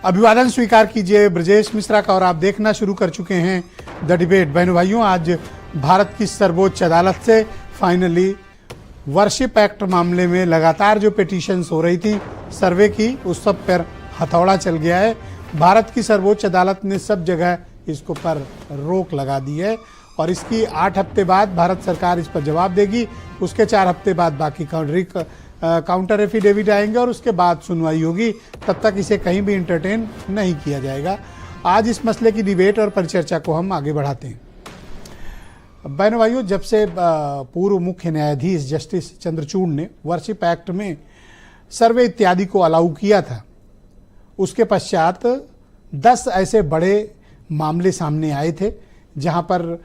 अभिवादन स्वीकार कीजिए ब्रजेश मिश्रा का और आप देखना शुरू कर चुके हैं द डिबेट। बहनों भाइयों, आज भारत की सर्वोच्च अदालत से फाइनली वर्शिप एक्ट मामले में लगातार जो पिटीशंस हो रही थी सर्वे की, उस सब पर हथौड़ा चल गया है। भारत की सर्वोच्च अदालत ने सब जगह इसको पर रोक लगा दी है और इसकी 8 हफ्ते बाद भारत सरकार इस पर जवाब देगी। उसके 4 हफ्ते बाद बाकी काउंटर एफिडेविट आएंगे और उसके बाद सुनवाई होगी। तब तक इसे कहीं भी इंटरटेन नहीं किया जाएगा। आज इस मसले की डिबेट और परिचर्चा को हम आगे बढ़ाते हैं। बहनों भाइयों, जब से पूर्व मुख्य न्यायाधीश जस्टिस चंद्रचूड़ ने वर्शिप एक्ट में सर्वे इत्यादि को अलाउ किया था, उसके पश्चात 10 ऐसे बड़े मामले सामने आए थे जहां पर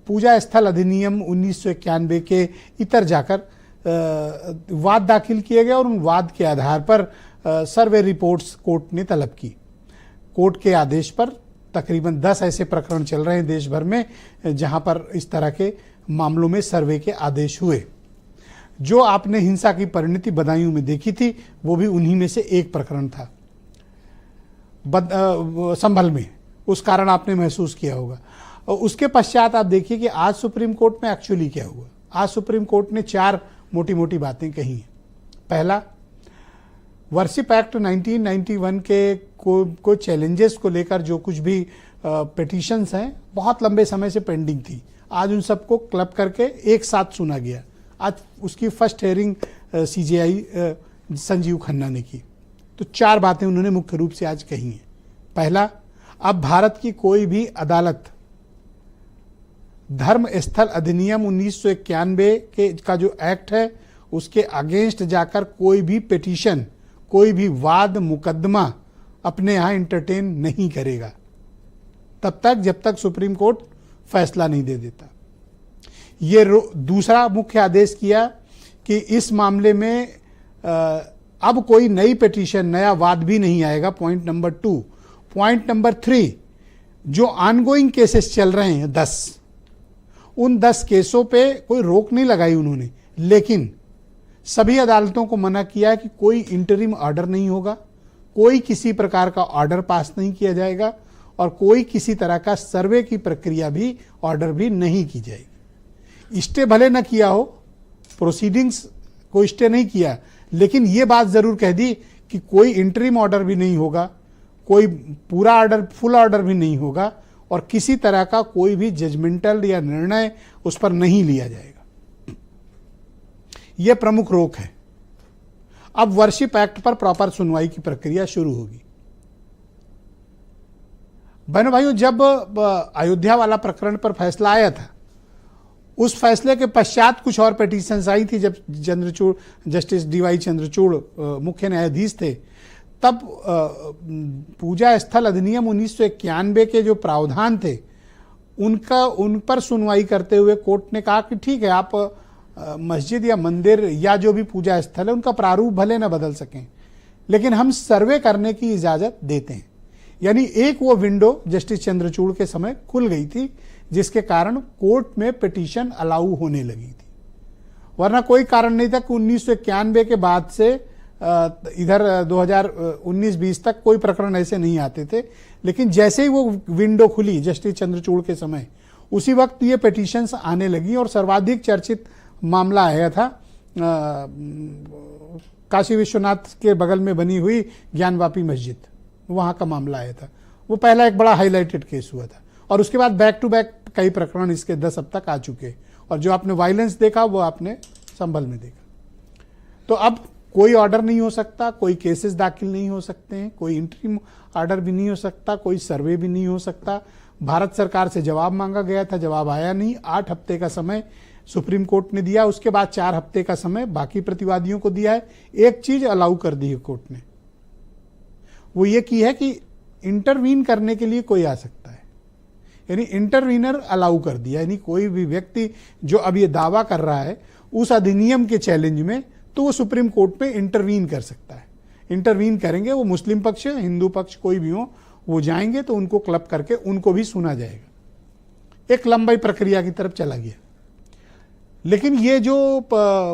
पूजा स्थल अधिनियम 1991 के इतर जाकर वाद दाखिल किए गए और उन वाद के आधार पर सर्वे रिपोर्ट्स कोर्ट ने तलब की। कोर्ट के आदेश पर तकरीबन 10 ऐसे प्रकरण चल रहे हैं देश भर में जहां पर इस तरह के मामलों में सर्वे के आदेश हुए। जो आपने हिंसा की परिणति बदायूं में देखी थी, वो भी उन्हीं में से एक प्रकरण था। संभल में उस कारण आपने महसूस किया होगा। और उसके पश्चात आप देखिए कि आज सुप्रीम कोर्ट में एक्चुअली क्या हुआ। आज सुप्रीम कोर्ट ने 4 मोटी मोटी बातें कही हैं। पहला, वर्शिप एक्ट 1991 के को चैलेंजेस को लेकर जो कुछ भी पिटीशंस हैं बहुत लंबे समय से पेंडिंग थी, आज उन सबको क्लब करके एक साथ सुना गया। आज उसकी first hearing CJI Sanjeev Khanna ने की। तो 4 बातें उन्होंने मुख्य रूप से आज कही हैं। पहला, अब भारत की कोई भी अदालत धर्म स्थल अधिनियम 1991 के का जो एक्ट है उसके अगेंस्ट जाकर कोई भी पिटीशन, कोई भी वाद मुकदमा अपने यहाँ इंटरटेन नहीं करेगा तब तक जब तक सुप्रीम कोर्ट फैसला नहीं दे देता। ये दूसरा मुख्य आदेश किया कि इस मामले में अब कोई नई पिटीशन, नया वाद भी नहीं आएगा। Point number 2। पॉइंट नंबर 3, जो ऑनगोइंग केसेस चल रहे हैं 10, उन 10 केसों पे कोई रोक नहीं लगाई उन्होंने, लेकिन सभी अदालतों को मना किया कि कोई इंटरिम ऑर्डर नहीं होगा, कोई किसी प्रकार का ऑर्डर पास नहीं किया जाएगा और कोई किसी तरह का सर्वे की प्रक्रिया भी, ऑर्डर भी नहीं की जाएगी। स्टे भले न किया हो, प्रोसीडिंग्स को स्टे नहीं किया, लेकिन ये बात जरूर कह दी कि कोई इंटरिम ऑर्डर भी नहीं होगा, कोई पूरा ऑर्डर, फुल ऑर्डर भी नहीं होगा और किसी तरह का कोई भी जजमेंटल या निर्णय उस पर नहीं लिया जाएगा। यह प्रमुख रोक है। अब वर्शिप एक्ट पर प्रॉपर सुनवाई की प्रक्रिया शुरू होगी। बहनों भाइयों, जब अयोध्या वाला प्रकरण पर फैसला आया था, उस फैसले के पश्चात कुछ और पिटीशंस आई थी। जब चंद्रचूड़, जस्टिस DY चंद्रचूड़ मुख्य न्यायाधीश थे, तब पूजा स्थल अधिनियम 1991 के जो प्रावधान थे उन पर सुनवाई करते हुए कोर्ट ने कहा कि ठीक है, आप मस्जिद या मंदिर या जो भी पूजा स्थल है उनका प्रारूप भले न बदल सकें, लेकिन हम सर्वे करने की इजाजत देते हैं। यानी एक वो विंडो जस्टिस चंद्रचूड़ के समय खुल गई थी जिसके कारण कोर्ट में पिटीशन अलाउ होने लगी थी। वरना कोई कारण नहीं था कि 1991 के बाद से इधर 2019-20 तक कोई प्रकरण ऐसे नहीं आते थे। लेकिन जैसे ही वो विंडो खुली जस्टिस चंद्रचूड़ के समय, उसी वक्त ये पिटीशंस आने लगी और सर्वाधिक चर्चित मामला आया था काशी विश्वनाथ के बगल में बनी हुई ज्ञानवापी मस्जिद, वहाँ का मामला आया था। वो पहला एक बड़ा हाईलाइटेड केस हुआ था और उसके बाद बैक टू बैक कई प्रकरण इसके 10 अब तक आ चुके और जो आपने वायलेंस देखा वो आपने संभल में देखा। तो अब कोई ऑर्डर नहीं हो सकता, कोई केसेस दाखिल नहीं हो सकते हैं, कोई इंटरिम ऑर्डर भी नहीं हो सकता, कोई सर्वे भी नहीं हो सकता। भारत सरकार से जवाब मांगा गया था, जवाब आया नहीं। 8 हफ्ते का समय सुप्रीम कोर्ट ने दिया, उसके बाद 4 हफ्ते का समय बाकी प्रतिवादियों को दिया है। एक चीज अलाउ कर दी है कोर्ट ने, वो ये की है कि इंटरवीन करने के लिए कोई आ सकता है, यानी इंटरवीनर अलाउ कर दिया। यानी कोई भी व्यक्ति जो अब ये दावा कर रहा है उस अधिनियम के चैलेंज में, तो वो सुप्रीम कोर्ट में इंटरवीन कर सकता है। इंटरवीन करेंगे, वो मुस्लिम पक्ष, हिंदू पक्ष, कोई भी हो, वो जाएंगे तो उनको क्लब करके उनको भी सुना जाएगा। एक लंबी प्रक्रिया की तरफ चला गया। लेकिन ये जो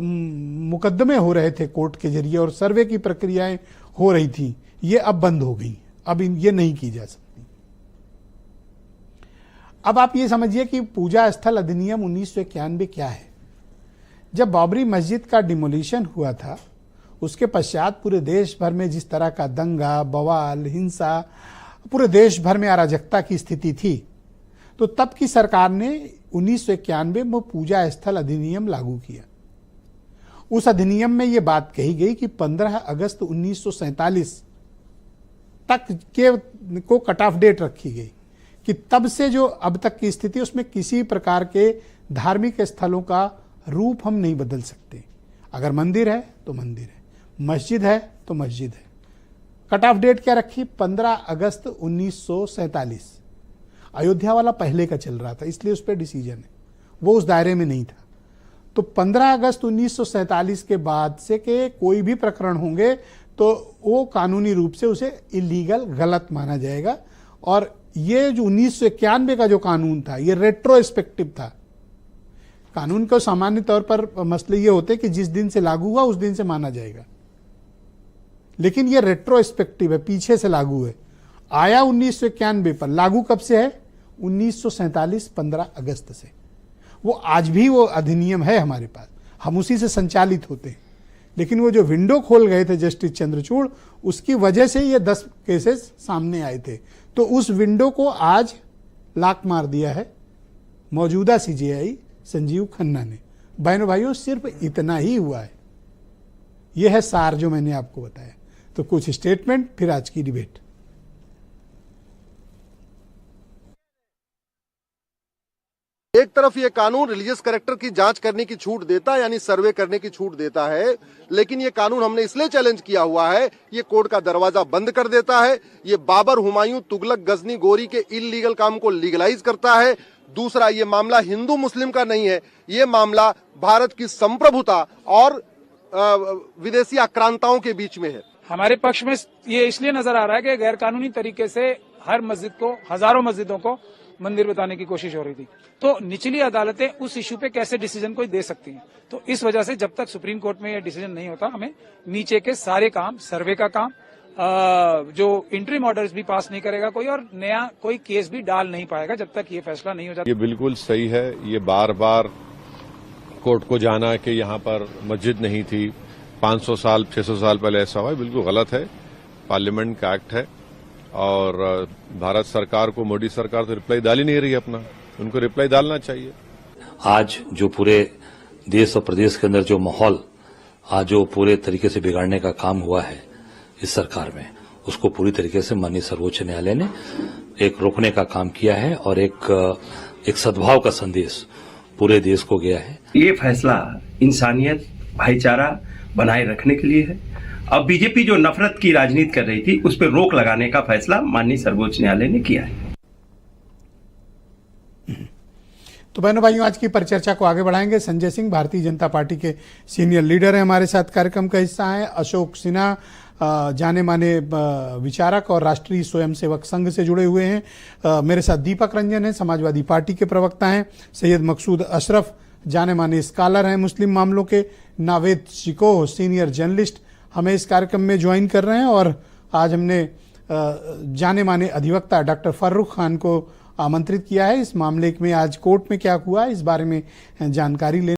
मुकदमे हो रहे थे कोर्ट के जरिए और सर्वे की प्रक्रियाएं हो रही थी, ये अब बंद हो गई, अब ये नहीं की जा सकती। अब आप ये समझिए कि पूजा स्थल अधिनियम 1991 क्या है। जब बाबरी मस्जिद का डिमोलिशन हुआ था, उसके पश्चात पूरे देश भर में जिस तरह का दंगा, बवाल, हिंसा, पूरे देश भर में अराजकता की स्थिति थी, तो तब की सरकार ने 1991 में पूजा स्थल अधिनियम लागू किया। उस अधिनियम में यह बात कही गई कि 15 अगस्त 1947 तक के को कट ऑफ डेट रखी गई कि तब से जो अब तक की स्थिति, उसमें किसी प्रकार के धार्मिक स्थलों का रूप हम नहीं बदल सकते। अगर मंदिर है तो मंदिर है, मस्जिद है तो मस्जिद है। कट ऑफ डेट क्या रखी? 15 अगस्त 1947। अयोध्या वाला पहले का चल रहा था, इसलिए उस पर डिसीजन है, वो उस दायरे में नहीं था। तो 15 अगस्त 1947 के बाद से के कोई भी प्रकरण होंगे तो वो कानूनी रूप से उसे इलीगल, गलत माना जाएगा। और ये जो 1991 का जो कानून था, ये रेट्रोस्पेक्टिव था। कानून को सामान्य तौर पर मसले ये होते कि जिस दिन से लागू हुआ उस दिन से माना जाएगा, लेकिन ये रेट्रोस्पेक्टिव है, पीछे से लागू है। आया 1991 पर, लागू कब से है? 1947 15 अगस्त से। वो आज भी वो अधिनियम है हमारे पास, हम उसी से संचालित होते हैं। लेकिन वो जो विंडो खोल गए थे जस्टिस चंद्रचूड़, उसकी वजह से ये 10 केसेस सामने आए थे। तो उस विंडो को आज लाक मार दिया है मौजूदा सीजेआई संजीव खन्ना ने। बहनों भाइयों, सिर्फ इतना ही हुआ है। यह है सार जो मैंने आपको बताया। तो कुछ स्टेटमेंट, फिर आज की डिबेट। एक तरफ ये कानून रिलीजियस कैरेक्टर की जांच करने की छूट देता है, यानी सर्वे करने की छूट देता है, लेकिन ये कानून हमने इसलिए चैलेंज किया हुआ है, ये कोर्ट का दरवाजा बंद कर देता है। ये बाबर, हुमायूं, तुगलक, गजनी, गोरी के इल्लीगल काम को लीगलाइज करता है। दूसरा, ये मामला हिंदू मुस्लिम का नहीं है, ये मामला भारत की संप्रभुता और विदेशी आक्रांताओं के बीच में है। हमारे पक्ष में ये इसलिए नजर आ रहा है कि गैर कानूनी तरीके से हर मस्जिद को, हजारों मस्जिदों को मंदिर बताने की कोशिश हो रही थी। तो निचली अदालतें उस इश्यू पे कैसे डिसीजन कोई दे सकती हैं? तो इस वजह से जब तक सुप्रीम कोर्ट में ये डिसीजन नहीं होता, हमें नीचे के सारे काम, सर्वे का काम, जो इंटरिम ऑर्डर्स भी पास नहीं करेगा कोई, और नया कोई केस भी डाल नहीं पाएगा जब तक ये फैसला नहीं हो जाता। ये बिल्कुल सही है। ये बार बार कोर्ट को जाना कि यहाँ पर मस्जिद नहीं थी, 500 साल 600 साल पहले ऐसा हुआ, बिल्कुल गलत है। पार्लियामेंट का एक्ट है और भारत सरकार को, मोदी सरकार तो रिप्लाई डाल ही नहीं रही है अपना, उनको रिप्लाई डालना चाहिए। आज जो पूरे देश और प्रदेश के अंदर जो माहौल आज जो पूरे तरीके से बिगाड़ने का काम हुआ है इस सरकार में, उसको पूरी तरीके से माननीय सर्वोच्च न्यायालय ने एक रोकने का काम किया है और एक सद्भाव का संदेश पूरे देश को गया है। ये फैसला इंसानियत, भाईचारा बनाए रखने के लिए है। अब बीजेपी जो नफरत की राजनीति कर रही थी, उस पर रोक लगाने का फैसला माननीय सर्वोच्च न्यायालय ने किया है। तो बहनों भाइयों, आज की परिचर्चा को आगे बढ़ाएंगे। संजय सिंह भारतीय जनता पार्टी के सीनियर लीडर हैं, हमारे साथ कार्यक्रम का हिस्सा है। अशोक सिन्हा जाने माने विचारक और राष्ट्रीय स्वयंसेवक संघ से जुड़े हुए हैं। मेरे साथ दीपक रंजन है, समाजवादी पार्टी के प्रवक्ता हैं। सैयद मकसूद अशरफ जाने माने स्कॉलर हैं मुस्लिम मामलों के। नावेद शिकोह सीनियर जर्नलिस्ट हमें इस कार्यक्रम में ज्वाइन कर रहे हैं। और आज हमने जाने माने अधिवक्ता डॉक्टर फर्रुख खान को आमंत्रित किया है। इस मामले में आज कोर्ट में क्या हुआ, इस बारे में जानकारी लेने